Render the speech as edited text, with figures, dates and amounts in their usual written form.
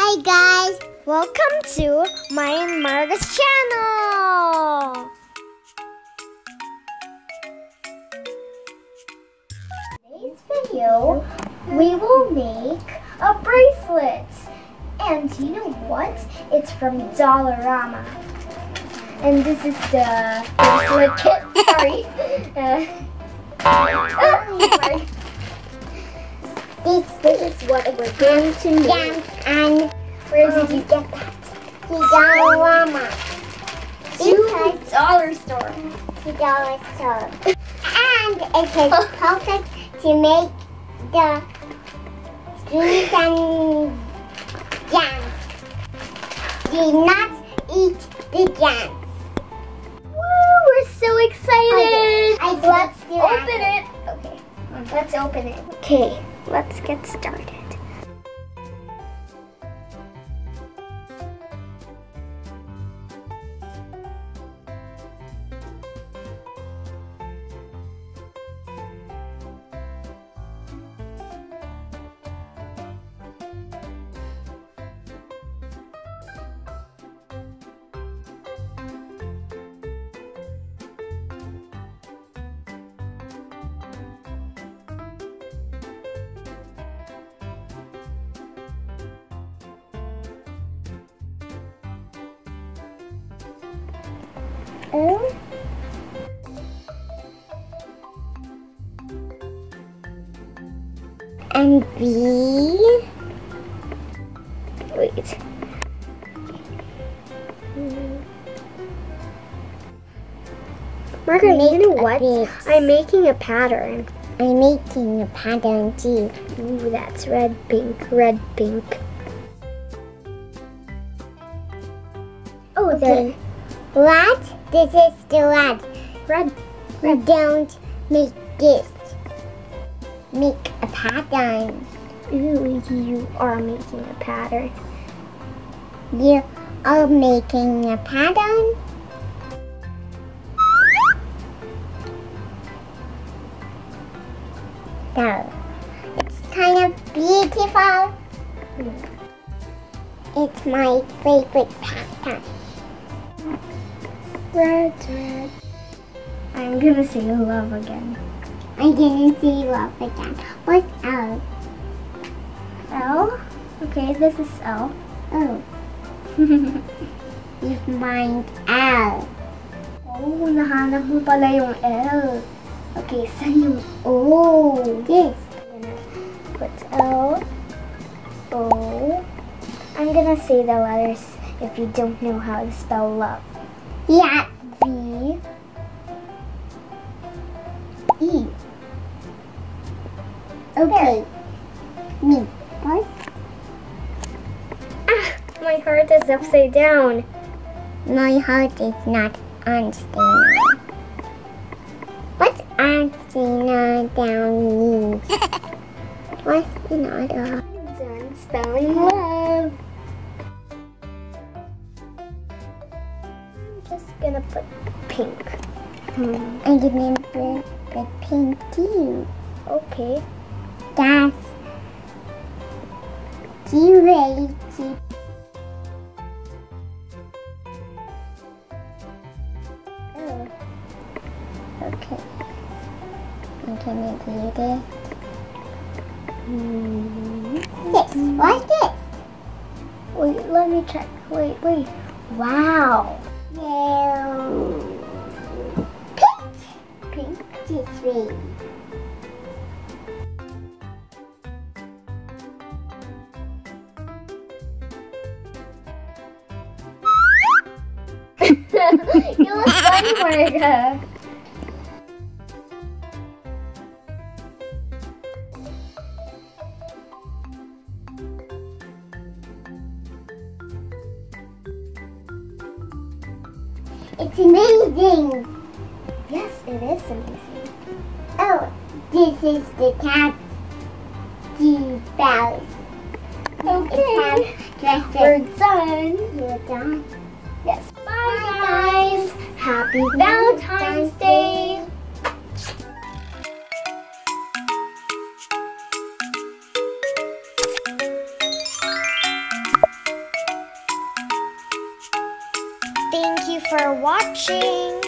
Hi guys, welcome to Maia and Marga's channel. In today's video, we will make a bracelet. And you know what? It's from Dollarama. And this is the bracelet kit. Sorry. Sorry. This is what we're going to make. And where did you get that? Dollarama. $2 store. $2 store. And it is perfect to make the sweet and jam. Do not eat the jam. Woo, we're so excited. Let's open it. Okay, let's open it. Okay, let's get started. And B. Wait. Marga, you know what? I'm making a pattern. I'm making a pattern too. Ooh, that's red, pink, red, pink. Oh, Okay. Red. This is the red. red. Don't make this. Make a pattern. Ooh, you are making a pattern. You are making a pattern. So, it's kind of beautiful. It's my favorite pattern. Red, red. I'm gonna say love again. I didn't see love again. What's L? L? Okay, this is L. Oh. You find L. Oh, nahanap mo pala yung L. Okay, saan yung O? This. Put L, O. I'm gonna say the letters if you don't know how to spell love. Yeah. V, E. Okay. Me. What? Ah, my heart is upside down. My heart is not unstable. What's unstable down means? What's another? Done spelling love. I'm just gonna put pink. I'm gonna put pink too. Okay. That's great. Oh. Okay. I'm gonna do this. This. What's this? Wait, let me check. Wait. Wow. Yellow. Pink. This way. You look funny, Marga. It's amazing. Yes, it is amazing. Oh, this is the cat. The bells. Okay. We're We're done. You're done. Yes. Bye, guys. Happy Valentine's Day. for watching.